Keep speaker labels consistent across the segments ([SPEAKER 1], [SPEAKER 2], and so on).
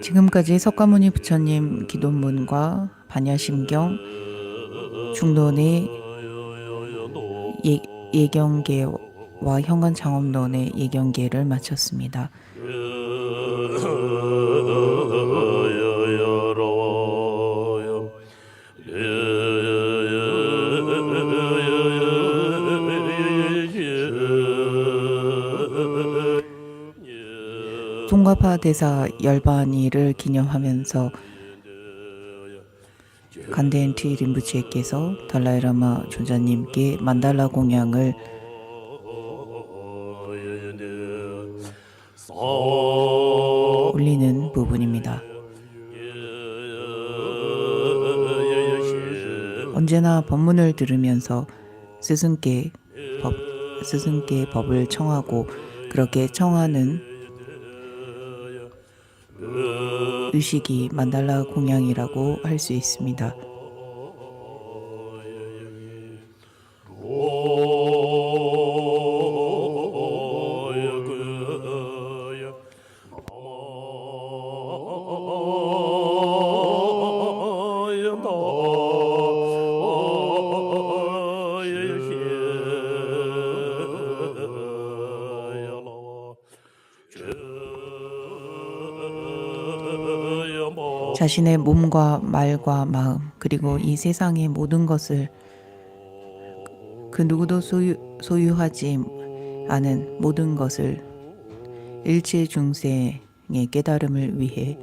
[SPEAKER 1] 지금까지 석가모니 부처님 기도문과 반야심경, 중론의 예경계와 현관창업론의 예경계를 마쳤습니다. 송가파 대사 열반일을 기념하면서 간덴티 림부치에께서 달라이라마 존자님께 만달라 공양을 올리는 부분입니다. 언제나 법문을 들으면서 스승께 법을 청하고 그렇게 청하는 의식이 만달라 공양이라고 할 수 있습니다. 자신의 몸과 말과 마음 그리고 이 세상의 모든 것을 그 누구도 소유하지 않은 모든 것을 일체 중생의 깨달음을 위해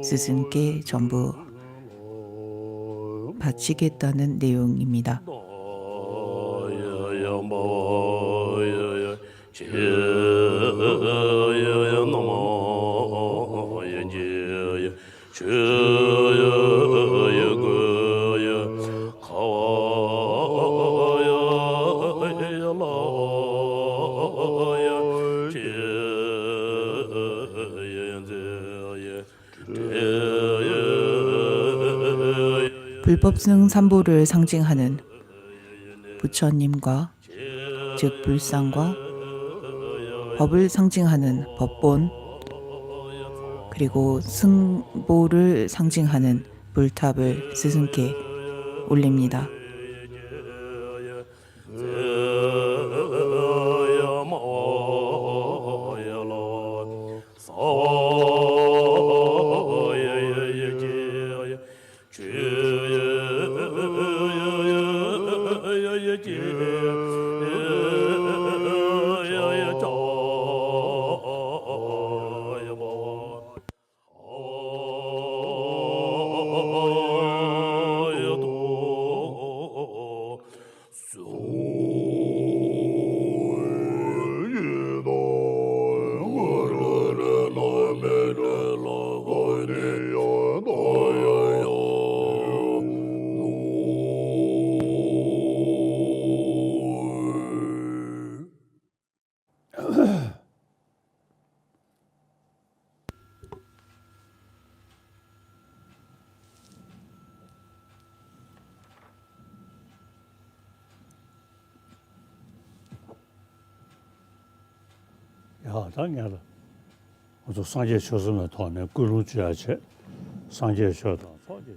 [SPEAKER 1] 스승께 전부 바치겠다는 내용입니다. 불법승 삼보를 상징하는 부처님과 즉 불상과 법을 상징하는 법본 그리고 승보를 상징하는 불탑을 스승께 올립니다.
[SPEAKER 2] 야, 당연히 또 상제 쇼스는 돈에 꾸루지야체 상제 쇼다.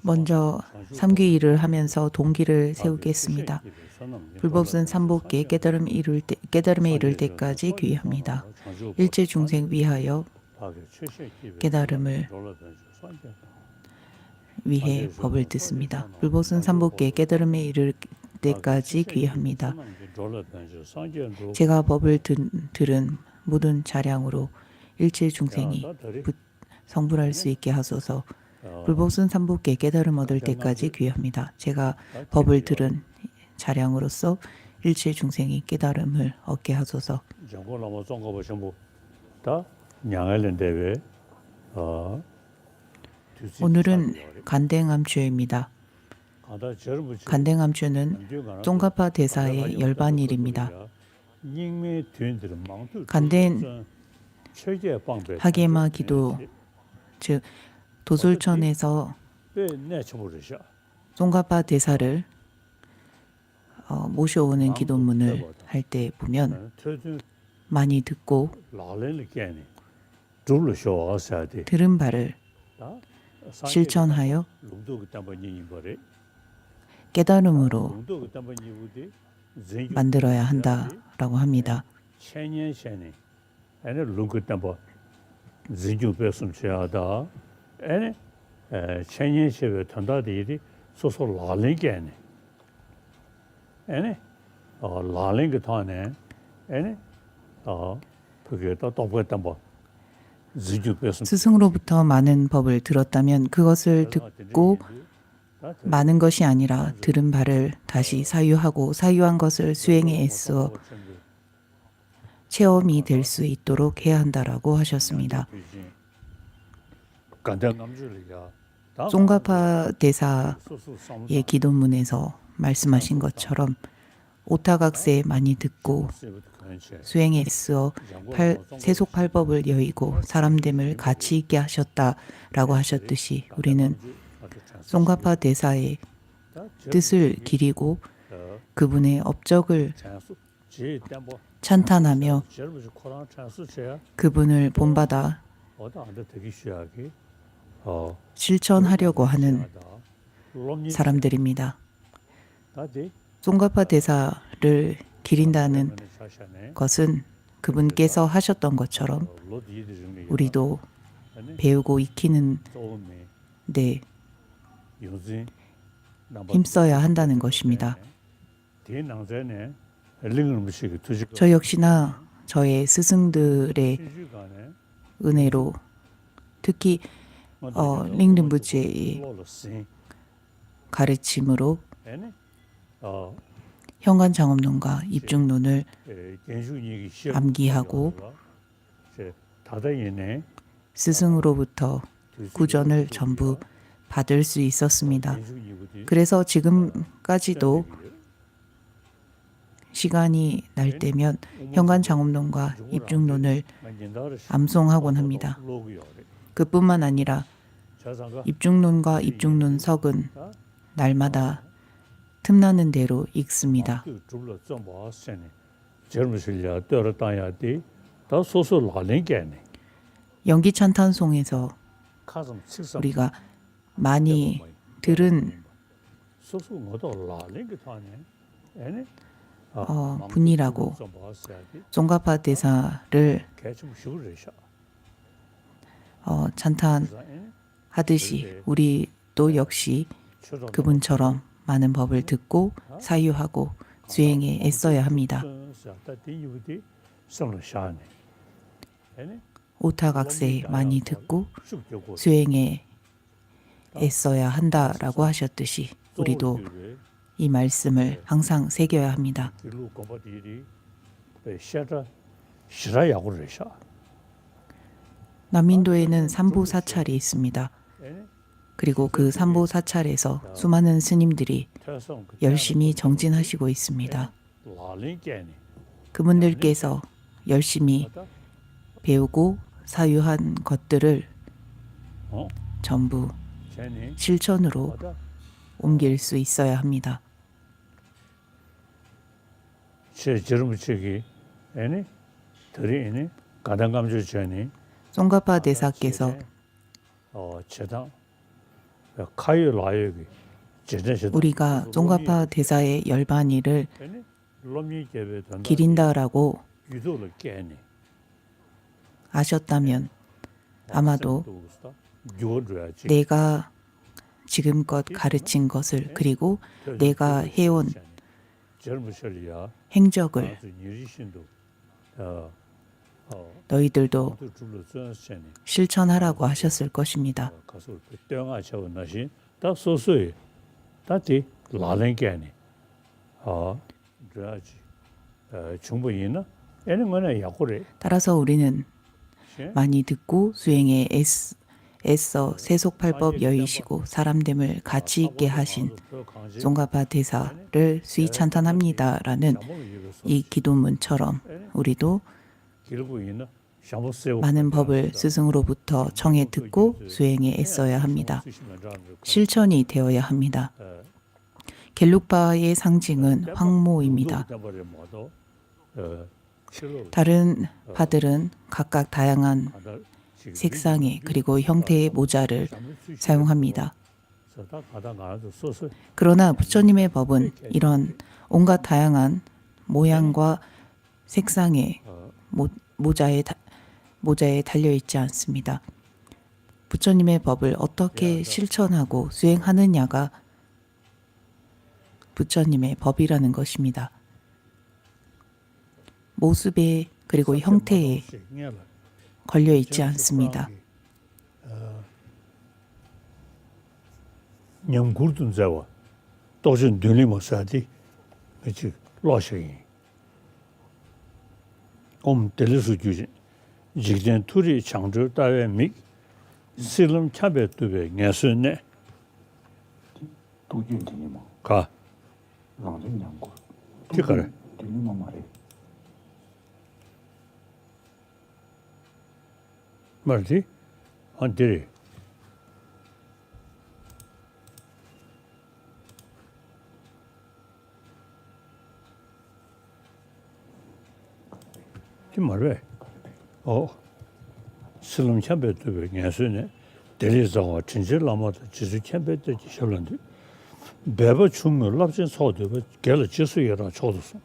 [SPEAKER 1] 먼저 삼귀일을 하면서 동기를 세우겠습니다. 불법은 삼복계 깨달음에 이를 때까지 귀합니다. 일체 중생 위하여 깨달음을 위해 법을 듣습니다. 불법은 삼복계 깨달음에 이를 때까지 귀합니다. 제가 법을 들은 모든 자량으로 일체 중생이 성불할 수 있게 하소서. 불법은 삼복계 깨달음 얻을 때까지 귀합니다. 제가 법을 들은 자량으로서 일체 중생이 깨달음을 얻게 하소서. 오늘은 간댕암주입니다. 간댕암주는 쫑가파 대사의 열반일입니다. 간댕 하게마 기도, 즉 도솔천에서 쫑가파 대사를 모셔오는 기도문을 할 때 보면 많이 듣고 들은 바를 실천하여 깨달음으로 만들어야 한다라고 합니다. 스승으로부터 많은 법을 들었다면 그것을 듣고 많은 것이 아니라 들은 바를 다시 사유하고 사유한 것을 수행에 애써 체험이 될 수 있도록 해야 한다라고 하셨습니다. 쫑가파 대사의 기도문에서 말씀하신 것처럼 오타각세 많이 듣고 수행에 애써 세속팔법을 여의고 사람됨을 가치 있게 하셨다라고 하셨듯이 우리는 쫑가파 대사의 뜻을 기리고 그분의 업적을 찬탄하며 그분을 본받아 실천하려고 하는 사람들입니다. 쫑가파 대사를 기린다는 것은 그분께서 하셨던 것처럼 우리도 배우고 익히는 데 힘써야 한다는 것입니다. 저 역시나 저의 스승들의 은혜로 특히 링든부츠의 가르침으로 현관장엄론과 입중론을 암기하고 스승으로부터 구전을 전부 받을 수 있었습니다. 그래서 지금까지도 시간이 날 때면 현관장엄론과 입중론을 암송하곤 합니다. 그뿐만 아니라 입중론과 입중론석은 날마다 틈나는 대로 읽습니다. 연기찬탄송에서 우리가 많이 들은 분이라고 쫑가파 대사를 찬탄하듯이 우리도 역시 그분처럼 많은 법을 듣고 사유하고 수행에 애써야 합니다. 오타각세 많이 듣고 수행에 애써야 한다라고 하셨듯이 우리도 이 말씀을 항상 새겨야 합니다. 남인도에는 삼보사찰이 있습니다. 그리고 그 삼보사찰에서 수많은 스님들이 열심히 정진하시고 있습니다. 그분들께서 열심히 배우고 사유한 것들을 전부 실천으로 옮길 수 있어야 합니다.
[SPEAKER 2] 가당감주 전에
[SPEAKER 1] 송가파 대사께서
[SPEAKER 2] 제당 카이 라이기 제대로
[SPEAKER 1] 우리가 송가파 대사의 열반이를
[SPEAKER 2] 롬이 개베던
[SPEAKER 1] 기린다라고
[SPEAKER 2] 유도를 깨니
[SPEAKER 1] 아셨다면 아마도
[SPEAKER 2] 요줘야지
[SPEAKER 1] 내가 지금껏 가르친 것을 그리고 내가 해온
[SPEAKER 2] 젊으셔리야
[SPEAKER 1] 행적을
[SPEAKER 2] 아주 유리신도
[SPEAKER 1] 너희들도
[SPEAKER 2] 줄로 전세니
[SPEAKER 1] 실천하라고 하셨을 것입니다.
[SPEAKER 2] 가서 때가 쳐나시 다 소소히 다티 라랭게니 그래야지 충분히나 애는 거는 약고래
[SPEAKER 1] 따라서 우리는 많이 듣고 수행에 애써 세속팔법 여의시고 사람됨을 가치 있게 하신 송가파 대사를 수위 찬탄합니다라는 이 기도문처럼 우리도 많은 법을 스승으로부터 청해 듣고 수행에 애써야 합니다. 실천이 되어야 합니다. 겔룩파의 상징은 황모입니다. 다른 파들은 각각 다양한 색상의 그리고 형태의 모자를 사용합니다. 그러나 부처님의 법은 이런 온갖 다양한 모양과 색상의 모자에 달려있지 않습니다. 부처님의 법을 어떻게 실천하고 수행하느냐가 부처님의 법이라는 것입니다. 모습에 그리고 형태에 걸려있지 않습니다.
[SPEAKER 2] 냠구르든자와 또준 들리모사디 그치 로셔이 텔리수 주진 직전 투리 창조 따외 미 실름 차베트베 녀선네
[SPEAKER 3] 도준이니마
[SPEAKER 2] 가
[SPEAKER 3] 랑쟁냥고
[SPEAKER 2] 티카레
[SPEAKER 3] 들리마 말해
[SPEAKER 2] 말지 안데리 좀 말해 실름 차베트베 녀선네 델리자와 진실라마도 지수 차베트 지설런데 배버 춤을 납신 소도 결 지수여라 초도서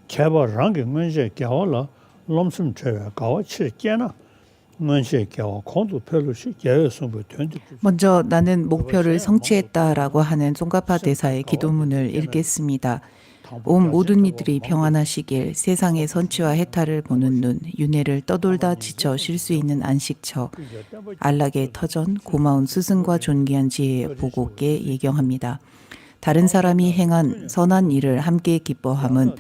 [SPEAKER 2] 개발 랑게 문제 겨울라 롬숨 tre가 가와 칠게나 문제 겨워 콘도 별로시 개성부 된지
[SPEAKER 1] 먼저 나는 목표를 성취했다라고 하는 송가파 대사의 기도문을 읽겠습니다. 온 모든 이들이 평안하시길 세상의 선취와 해탈을 보는 눈, 윤회를 떠돌다 지쳐 쉴 수 있는 안식처, 안락의 터전, 고마운 스승과 존귀한 지혜의 보고께 예경합니다. 다른 사람이 행한 선한 일을 함께 기뻐함은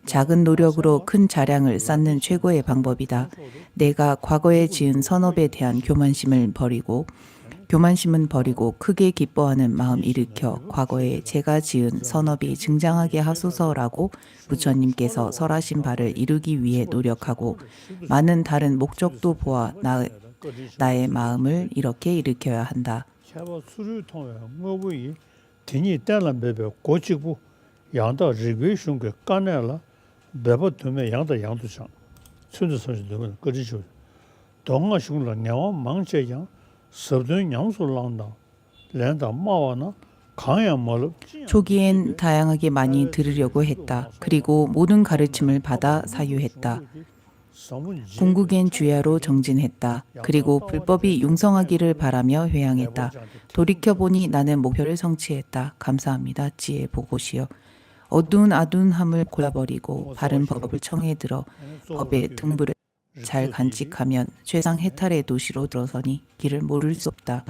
[SPEAKER 1] 작은 노력으로 큰 자량을 쌓는 최고의 방법이다. 내가 과거에 지은 선업에 대한 교만심은 버리고 크게 기뻐하는 마음 일으켜 과거에 제가 지은 선업이 증장하게 하소서라고 부처님께서 설하신 바를 이루기 위해 노력하고 많은 다른 목적도 보아 나의 마음을 이렇게 일으켜야 한다.
[SPEAKER 2] 디니 때란 베베 고치고 양다 리베이션게 까내라 베버 되면 양다 양도상 순서선이 되면 그리죠 동아식으로 냐와 망체양 섭든 양솔랑다 랜다 마와나 강야말로
[SPEAKER 1] 초기엔 다양하게 많이 들으려고 했다. 그리고 모든 가르침을 받아 사유했다. 궁극엔 주야로 정진했다. 그리고 불법이 융성하기를 바라며 회양했다. 돌이켜보니 나는 목표를 성취했다. 감사합니다. 지혜 보고시여. 어두운 아둔함을 골라버리고 바른 법을 청해 들어 법의 등불을 잘 간직하면 최상 해탈의 도시로 들어서니 길을 모를 수 없다.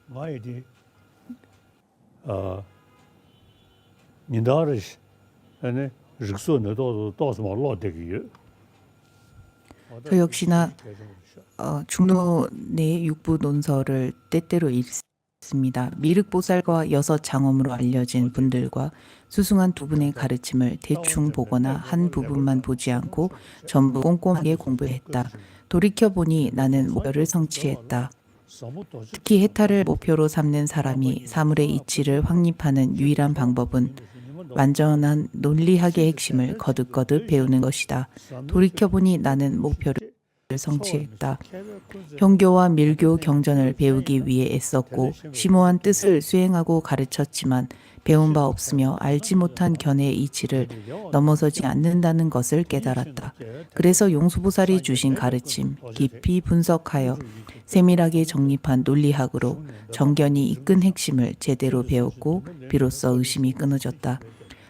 [SPEAKER 2] 마이디 민다르시 아니 릭소네도 도스모 로데기요
[SPEAKER 1] 저 역시나 중로 내 육부 논설을 때때로 읽습니다. 미륵보살과 여섯 장엄으로 알려진 분들과 수승한 두 분의 가르침을 대충 보거나 한 부분만 보지 않고 전부 꼼꼼하게 공부했다. 돌이켜보니 나는 목표를 성취했다. 특히 해탈을 목표로 삼는 사람이 사물의 이치를 확립하는 유일한 방법은 완전한 논리학의 핵심을 거듭거듭 배우는 것이다. 돌이켜보니 나는 목표를 성취했다. 형교와 밀교 경전을 배우기 위해 애썼고 심오한 뜻을 수행하고 가르쳤지만 배운 바 없으며 알지 못한 견해의 이치를 넘어서지 않는다는 것을 깨달았다. 그래서 용수보살이 주신 가르침 깊이 분석하여 세밀하게 정립한 논리학으로 정견이 이끈 핵심을 제대로 배웠고 비로소 의심이 끊어졌다.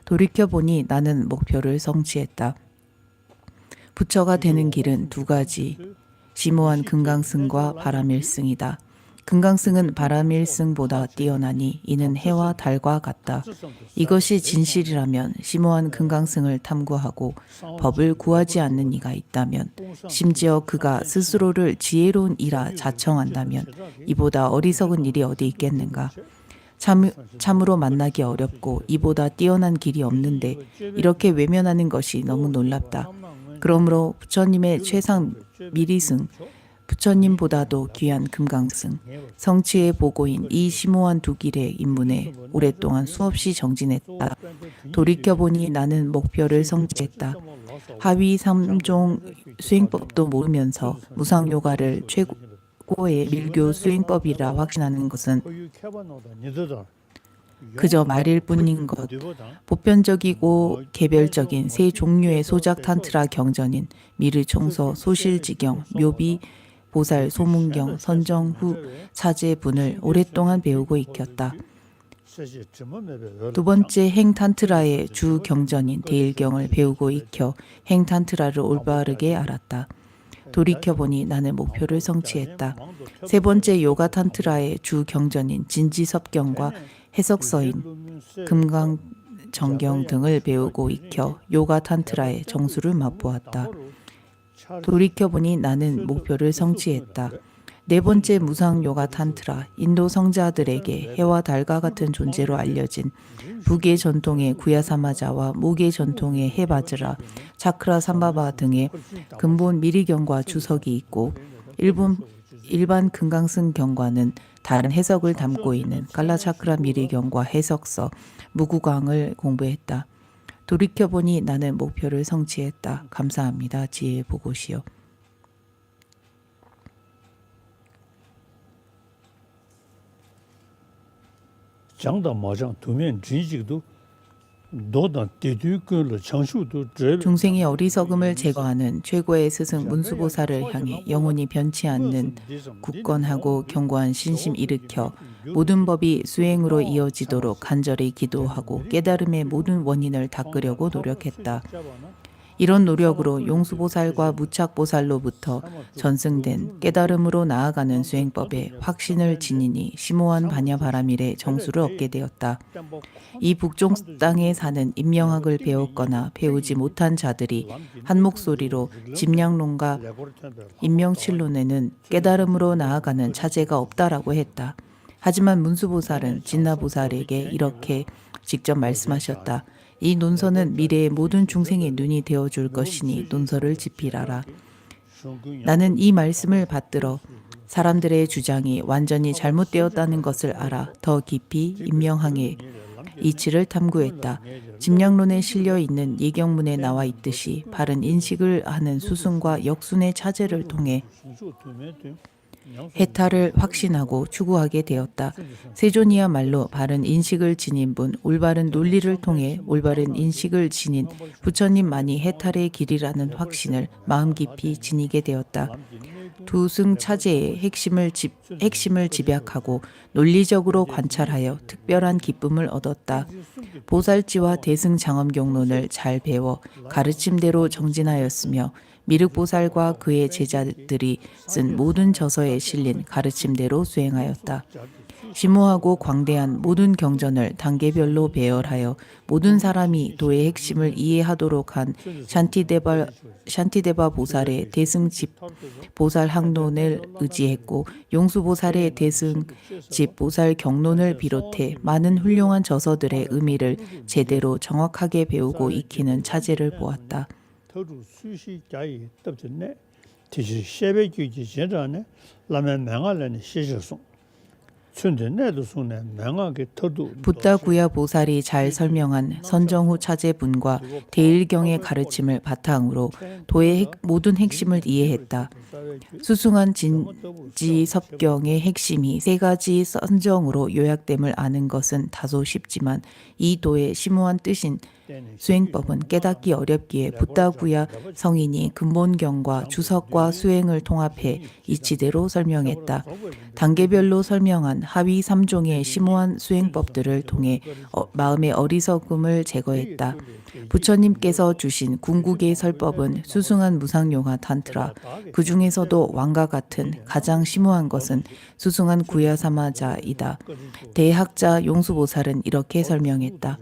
[SPEAKER 1] 돌이켜보니 나는 목표를 성취했다. 부처가 되는 길은 두 가지, 심오한 금강승과 바람일승이다. 금강승은 바람일승보다 뛰어나니 이는 해와 달과 같다. 이것이 진실이라면 심오한 금강승을 탐구하고 법을 구하지 않는 이가 있다면, 심지어 그가 스스로를 지혜로운 이라 자청한다면 이보다 어리석은 일이 어디 있겠는가. 참으로 만나기 어렵고 이보다 뛰어난 길이 없는데 이렇게 외면하는 것이 너무 놀랍다. 그러므로 부처님의 최상 미리승, 부처님보다도 귀한 금강승, 성취의 보고인 이 심오한 두 길의 입문에 오랫동안 수없이 정진했다. 돌이켜보니 나는 목표를 성취했다. 하위 3종 수행법도 모르면서 무상요가를 최고의 밀교 수행법이라 확신하는 것은 그저 말일 뿐인 것. 보편적이고 개별적인 세 종류의 소작 탄트라 경전인 미르총서, 소실지경, 묘비, 보살, 소문경, 선정후, 차제분을 오랫동안 배우고 익혔다. 두 번째 행탄트라의 주 경전인 대일경을 배우고 익혀 행탄트라를 올바르게 알았다. 돌이켜보니 나는 목표를 성취했다. 세 번째 요가 탄트라의 주 경전인 진지섭경과 해석서인 금강정경 등을 배우고 익혀 요가 탄트라의 정수를 맛보았다. 돌이켜보니 나는 목표를 성취했다. 네 번째 무상 요가 탄트라, 인도 성자들에게 해와 달과 같은 존재로 알려진 북의 전통의 구야사마자와 목의 전통의 해바즈라, 차크라 삼바바 등의 근본 미리경과 주석이 있고 일반 금강승 경과는 다른 해석을 담고 있는 깔라차크라 미리경과 해석서, 무구강을 공부했다. 돌이켜보니 나는 목표를 성취했다. 감사합니다. 지혜 보고시요.
[SPEAKER 2] 장다 마장 두면 진식도 노단 대두근을 장수도
[SPEAKER 1] 중생의 어리석음을 제거하는 최고의 스승 문수보살을 향해 영원히 변치 않는 굳건하고 견고한 신심 일으켜 모든 법이 수행으로 이어지도록 간절히 기도하고 깨달음의 모든 원인을 닦으려고 노력했다. 이런 노력으로 용수보살과 무착보살로부터 전승된 깨달음으로 나아가는 수행법에 확신을 지니니 심오한 반야바라밀의 정수를 얻게 되었다. 이 북쪽 땅에 사는 인명학을 배웠거나 배우지 못한 자들이 한 목소리로 집량론과 인명칠론에는 깨달음으로 나아가는 차제가 없다라고 했다. 하지만 문수보살은 진나보살에게 이렇게 직접 말씀하셨다. 이 논서는 미래의 모든 중생의 눈이 되어줄 것이니 논서를 집필하라. 나는 이 말씀을 받들어 사람들의 주장이 완전히 잘못되었다는 것을 알아 더 깊이 인명학의 이치를 탐구했다. 집량론에 실려 있는 예경문에 나와 있듯이 바른 인식을 하는 수순과 역순의 차제를 통해 해탈을 확신하고 추구하게 되었다. 세존이야말로 바른 인식을 지닌 분, 올바른 논리를 통해 올바른 인식을 지닌 부처님만이 해탈의 길이라는 확신을 마음 깊이 지니게 되었다. 두승 차제의 핵심을 집약하고 논리적으로 관찰하여 특별한 기쁨을 얻었다. 보살지와 대승장엄경론을 잘 배워 가르침대로 정진하였으며 미륵보살과 그의 제자들이 쓴 모든 저서에 실린 가르침대로 수행하였다. 심오하고 광대한 모든 경전을 단계별로 배열하여 모든 사람이 도의 핵심을 이해하도록 한 샨티데바 보살의 대승집 보살 학론을 의지했고 용수보살의 대승집 보살 경론을 비롯해 많은 훌륭한 저서들의 의미를 제대로 정확하게 배우고 익히는 차제를 보았다.
[SPEAKER 2] 더루 수시 자이 답전네 티시 셰베규지 제라네 라멘 맹알레니 시셔송 춘데 내도 손에 명하게 터도
[SPEAKER 1] 붓다 구야 보살이 잘 설명한 선정후 차제분과 대일경의 가르침을 바탕으로 도의 모든 핵심을 이해했다. 수승한 진지섭경의 핵심이 세 가지 선정으로 요약됨을 아는 것은 다소 쉽지만 이 도의 심오한 뜻인 수행법은 깨닫기 어렵기에 붓다구야 성인이 근본경과 주석과 수행을 통합해 이치대로 설명했다. 단계별로 설명한 하위 3종의 심오한 수행법들을 통해 마음의 어리석음을 제거했다. 부처님께서 주신 궁극의 설법은 수승한 무상용화 탄트라. 그 중에서도 왕과 같은 가장 심오한 것은 수승한 구야사마자이다. 대학자 용수보살은 이렇게 설명했다.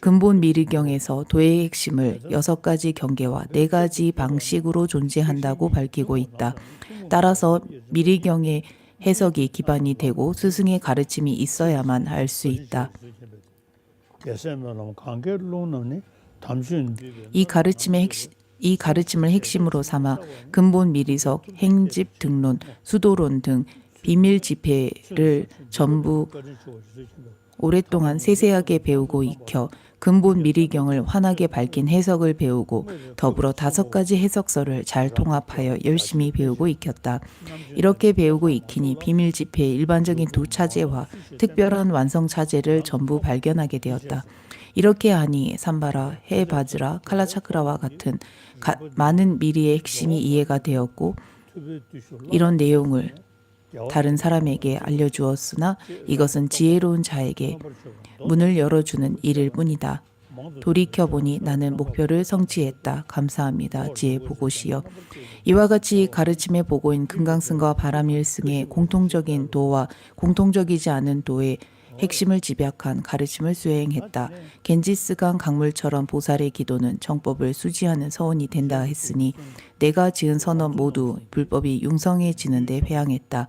[SPEAKER 1] 근본 미르경에서 도의 핵심을 6가지 경계와 4가지 방식으로 존재한다고 밝히고 있다. 따라서 미르경의 해석이 기반이 되고 스승의 가르침이 있어야만 할 수 있다. 이 가르침을 핵심으로 삼아 근본 미리석, 행집 등론, 수도론 등 비밀 지폐를 전부 오랫동안 세세하게 배우고 익혀 근본 미리경을 환하게 밝힌 해석을 배우고 더불어 5가지 해석서를 잘 통합하여 열심히 배우고 익혔다. 이렇게 배우고 익히니 비밀 지폐의 일반적인 도차제와 특별한 완성 차제를 전부 발견하게 되었다. 이렇게 하니 삼바라, 해바즈라, 칼라차크라와 같은 많은 미리의 핵심이 이해가 되었고 이런 내용을 다른 사람에게 알려주었으나 이것은 지혜로운 자에게 문을 열어주는 일일 뿐이다. 돌이켜보니 나는 목표를 성취했다. 감사합니다. 지혜 보고시여. 이와 같이 가르침의 보고인 금강승과 바람일승의 공통적인 도와 공통적이지 않은 도의 핵심을 집약한 가르침을 수행했다. 겐지스강 강물처럼 보살의 기도는 정법을 수지하는 서원이 된다 했으니 내가 지은 선업 모두 불법이 융성해지는 데 회항했다.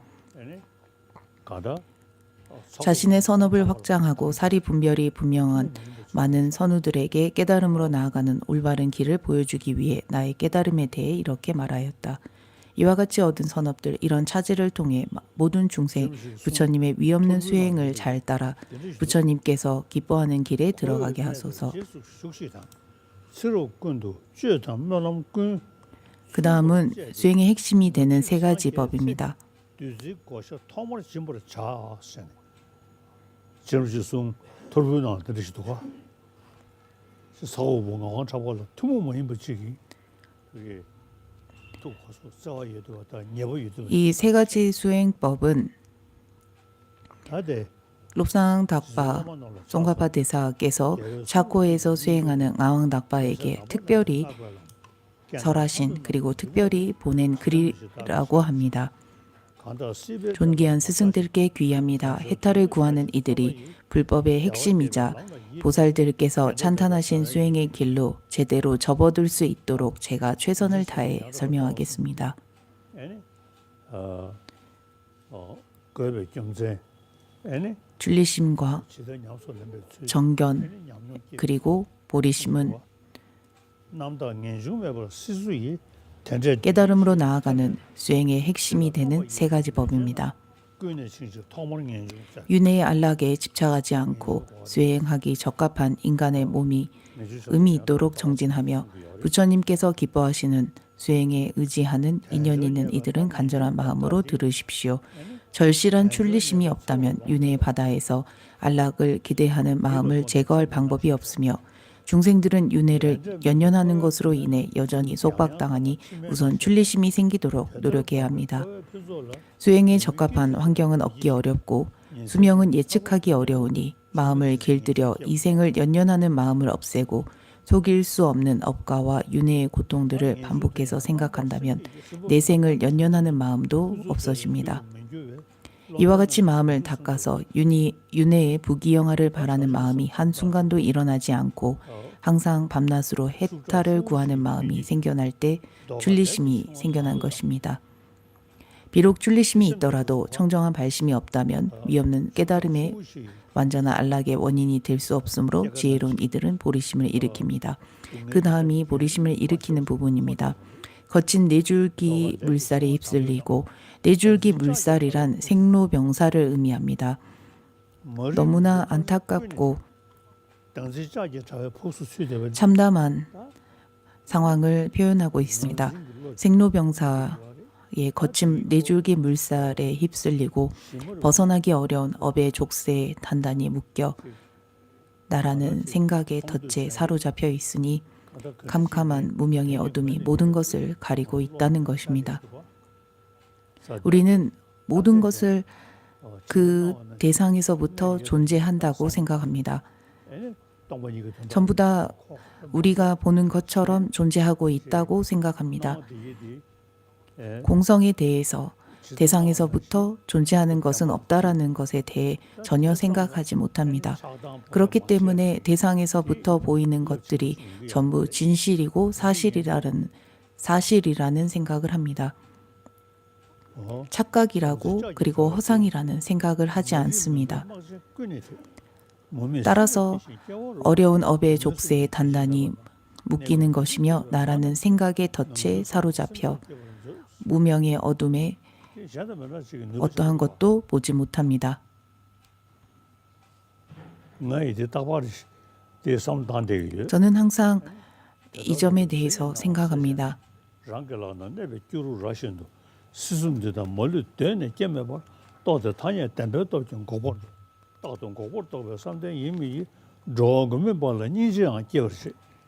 [SPEAKER 1] 자신의 선업을 확장하고 사리 분별이 분명한 많은 선우들에게 깨달음으로 나아가는 올바른 길을 보여주기 위해 나의 깨달음에 대해 이렇게 말하였다. 이와 같이 얻은 선업들 이런 차제를 통해 모든 중생 부처님의 위없는 수행을 잘 따라 부처님께서 기뻐하는 길에 들어가게 하소서. 그 다음은 수행의 핵심이 되는 3가지 법입니다. 이 3가지 수행법은 롭상 닥바 송가파 대사께서 차코에서 수행하는 아왕 닥바에게 특별히 설하신 그리고 특별히 보낸 글이라고 합니다. 존귀한 스승들께 귀합니다. 해탈을 구하는 이들이 불법의 핵심이자 보살들께서 찬탄하신 수행의 길로 제대로 접어들 수 있도록 제가 최선을 다해 설명하겠습니다. 줄리심과 정견 그리고 보리심은 깨달음으로 나아가는 수행의 핵심이 되는 3가지 법입니다. 윤회의 안락에 집착하지 않고 수행하기 적합한 인간의 몸이 의미 있도록 정진하며 부처님께서 기뻐하시는 수행에 의지하는 인연 있는 이들은 간절한 마음으로 들으십시오. 절실한 출리심이 없다면 윤회의 바다에서 안락을 기대하는 마음을 제거할 방법이 없으며 중생들은 윤회를 연연하는 것으로 인해 여전히 속박당하니 우선 출리심이 생기도록 노력해야 합니다. 수행에 적합한 환경은 얻기 어렵고 수명은 예측하기 어려우니 마음을 길들여 이생을 연연하는 마음을 없애고 속일 수 없는 업가와 윤회의 고통들을 반복해서 생각한다면 내생을 연연하는 마음도 없어집니다. 이와 같이 마음을 닦아서 윤회의 부귀영화를 바라는 마음이 한순간도 일어나지 않고 항상 밤낮으로 해탈을 구하는 마음이 생겨날 때 출리심이 생겨난 것입니다. 비록 출리심이 있더라도 청정한 발심이 없다면 위없는 깨달음의 완전한 안락의 원인이 될 수 없으므로 지혜로운 이들은 보리심을 일으킵니다. 그 다음이 보리심을 일으키는 부분입니다. 거친 네줄기 물살에 휩쓸리고 네줄기 물살이란 생로병사를 의미합니다. 너무나 안타깝고 참담한 상황을 표현하고 있습니다. 생로병사의 거친 네줄기 물살에 휩쓸리고 벗어나기 어려운 업의 족쇄에 단단히 묶여 나라는 생각의 덫에 사로잡혀 있으니 캄캄한 무명의 어둠이 모든 것을 가리고 있다는 것입니다. 우리는 모든 것을 그 대상에서부터 존재한다고 생각합니다. 전부 다 우리가 보는 것처럼 존재하고 있다고 생각합니다. 공성에 대해서 대상에서부터 존재하는 것은 없다라는 것에 대해 전혀 생각하지 못합니다. 그렇기 때문에 대상에서부터 보이는 것들이 전부 진실이고 사실이라는 생각을 합니다. 착각이라고 그리고 허상이라는 생각을 하지 않습니다. 따라서 어려운 업의 족쇄에 단단히 묶이는 것이며 나라는 생각의 덫에 사로잡혀 무명의 어둠에 어떠한 것도 보지 못합니다. 저는 항상 이 점에 대해서 생각합니다.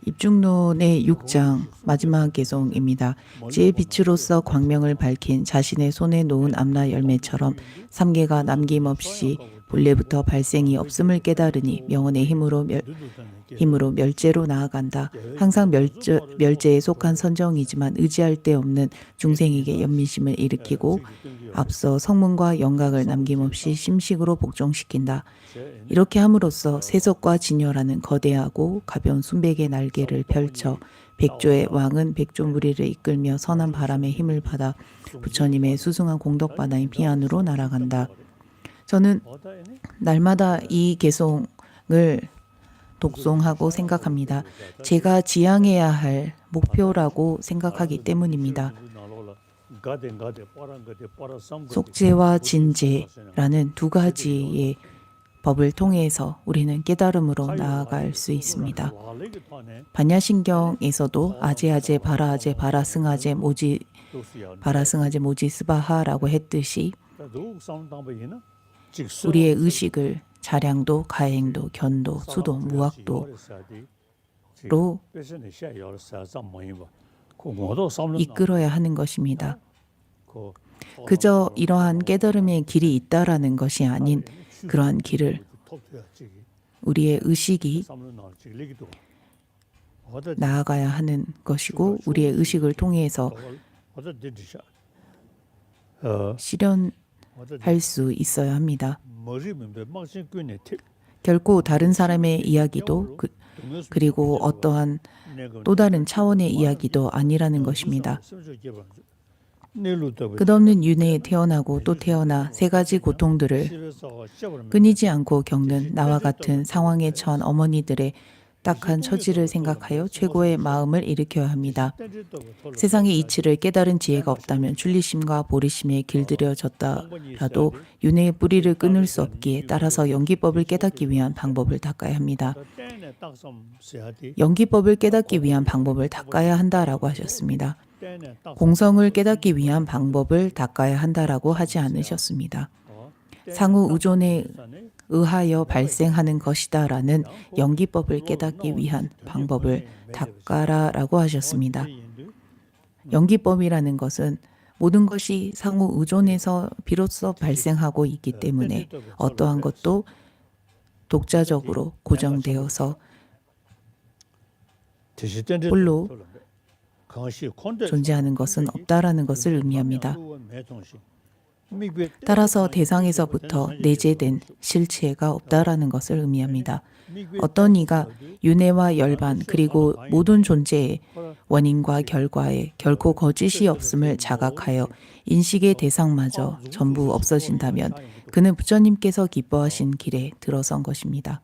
[SPEAKER 1] 입중론의 6장 마지막 개송입니다. 지의 빛으로서 광명을 밝힌 자신의 손에 놓은 암라 열매처럼 삼계가 남김없이 본래부터 발생이 없음을 깨달으니 명언의 힘으로 멸제로 나아간다. 항상 멸제에 속한 선정이지만 의지할 데 없는 중생에게 연민심을 일으키고 앞서 성문과 영각을 남김없이 심식으로 복종시킨다. 이렇게 함으로써 세속과 진열하는 거대하고 가벼운 순백의 날개를 펼쳐 백조의 왕은 백조 무리를 이끌며 선한 바람의 힘을 받아 부처님의 수승한 공덕바다인 비안으로 날아간다. 저는 날마다 이 개송을 독송하고 생각합니다. 제가 지향해야 할 목표라고 생각하기 때문입니다. 속죄와 진죄라는 두 가지의 법을 통해서 우리는 깨달음으로 나아갈 수 있습니다. 반야신경에서도 아제아제 바라아제 바라승아제 모지 스바하라고 했듯이 우리의 의식을 자량도, 가행도, 견도, 수도, 무학도로 이끌어야 하는 것입니다. 그저 이러한 깨달음의 길이 있다라는 것이 아닌 그러한 길을 우리의 의식이 나아가야 하는 것이고 우리의 의식을 통해서 실현할 수 있어야 합니다. 결코 다른 사람의 이야기도 그리고 어떠한 또 다른 차원의 이야기도 아니라는 것입니다. 끝없는 윤회에 태어나고 또 태어나 세 가지 고통들을 끊이지 않고 겪는 나와 같은 상황에 처한 어머니들의 딱한 처지를 생각하여 최고의 마음을 일으켜야 합니다. 세상의 이치를 깨달은 지혜가 없다면 출리심과 보리심에 길들여졌다라도 윤회의 뿌리를 끊을 수 없기에 따라서 연기법을 깨닫기 위한 방법을 닦아야 합니다. 연기법을 깨닫기 위한 방법을 닦아야 한다라고 하셨습니다. 공성을 깨닫기 위한 방법을 닦아야 한다라고 하지 않으셨습니다. 상호 의존에 의하여 발생하는 것이다라는 연기법을 깨닫기 위한 방법을 닦아라라고 하셨습니다. 연기법이라는 것은 모든 것이 상호 의존에서 비로소 발생하고 있기 때문에 어떠한 것도 독자적으로 고정되어서 홀로 존재하는 것은 없다라는 것을 의미합니다. 따라서 대상에서부터 내재된 실체가 없다라는 것을 의미합니다. 어떤 이가 윤회와 열반 그리고 모든 존재의 원인과 결과에 결코 거짓이 없음을 자각하여 인식의 대상마저 전부 없어진다면 그는 부처님께서 기뻐하신 길에 들어선 것입니다.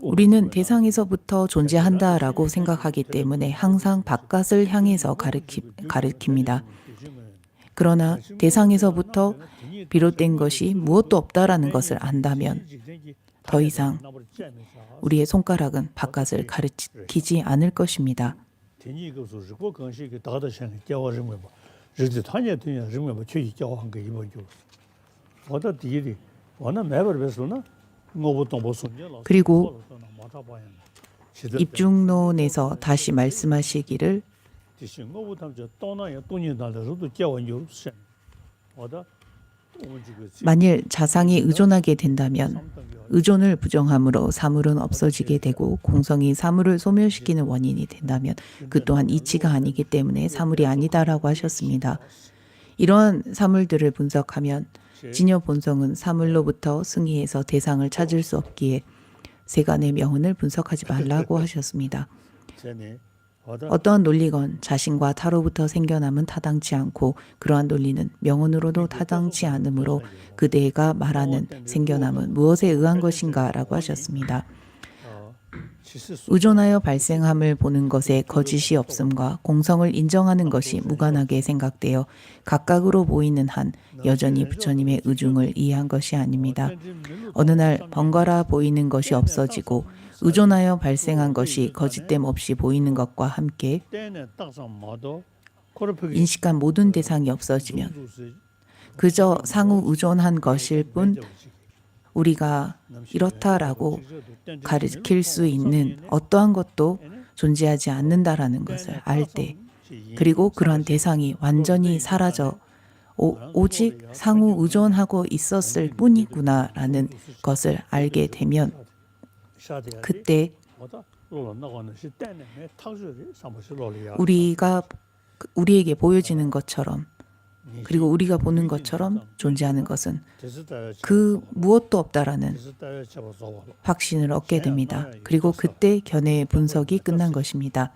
[SPEAKER 1] 우리는 대상에서부터 존재한다라고 생각하기 때문에 항상 바깥을 향해서 가리킵니다. 그러나 대상에서부터 비롯된 것이 무엇도 없다라는 것을 안다면 더 이상 우리의 손가락은 바깥을 가리키지 않을 것입니다. 그리고 입중론에서 다시 말씀하시기를 만일 자상에 의존하게 된다면 의존을 부정함으로 사물은 없어지게 되고 공성이 사물을 소멸시키는 원인이 된다면 그 또한 이치가 아니기 때문에 사물이 아니다라고 하셨습니다. 이러한 사물들을 분석하면 진여 본성은 사물로부터 승리해서 대상을 찾을 수 없기에 세간의 명언을 분석하지 말라고 하셨습니다. 어떠한 논리건 자신과 타로부터 생겨남은 타당치 않고 그러한 논리는 명언으로도 타당치 않으므로 그대가 말하는 생겨남은 무엇에 의한 것인가 라고 하셨습니다. 의존하여 발생함을 보는 것에 거짓이 없음과 공성을 인정하는 것이 무관하게 생각되어 각각으로 보이는 한 여전히 부처님의 의중을 이해한 것이 아닙니다. 어느 날 번갈아 보이는 것이 없어지고 의존하여 발생한 것이 거짓됨 없이 보이는 것과 함께 인식한 모든 대상이 없어지면 그저 상호 의존한 것일 뿐 우리가 이렇다라고 가리킬 수 있는 어떠한 것도 존재하지 않는다라는 것을 알 때, 그리고 그러한 대상이 완전히 사라져 오직 상호 의존하고 있었을 뿐이구나라는 것을 알게 되면 그때 우리에게 보여지는 것처럼 그리고 우리가 보는 것처럼 존재하는 것은 그 무엇도 없다라는 확신을 얻게 됩니다. 그리고 그때 견해의 분석이 끝난 것입니다.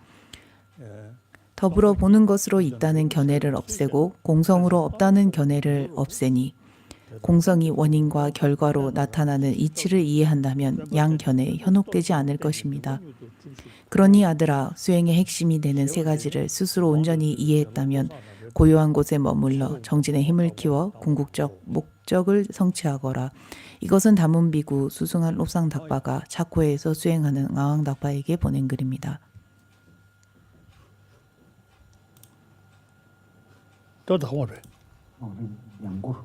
[SPEAKER 1] 더불어 보는 것으로 있다는 견해를 없애고 공성으로 없다는 견해를 없애니 공성이 원인과 결과로 나타나는 이치를 이해한다면 양 견해에 현혹되지 않을 것입니다. 그러니 아들아, 수행의 핵심이 되는 세 가지를 스스로 온전히 이해했다면 고요한 곳에 머물러 정진의 힘을 키워 궁극적 목적을 성취하거라. 이것은 다문비구 수승한 롭상닥바가 차코에서 수행하는 아왕닥바에게 보낸 글입니다.
[SPEAKER 2] 또 더 오래.
[SPEAKER 3] 양구.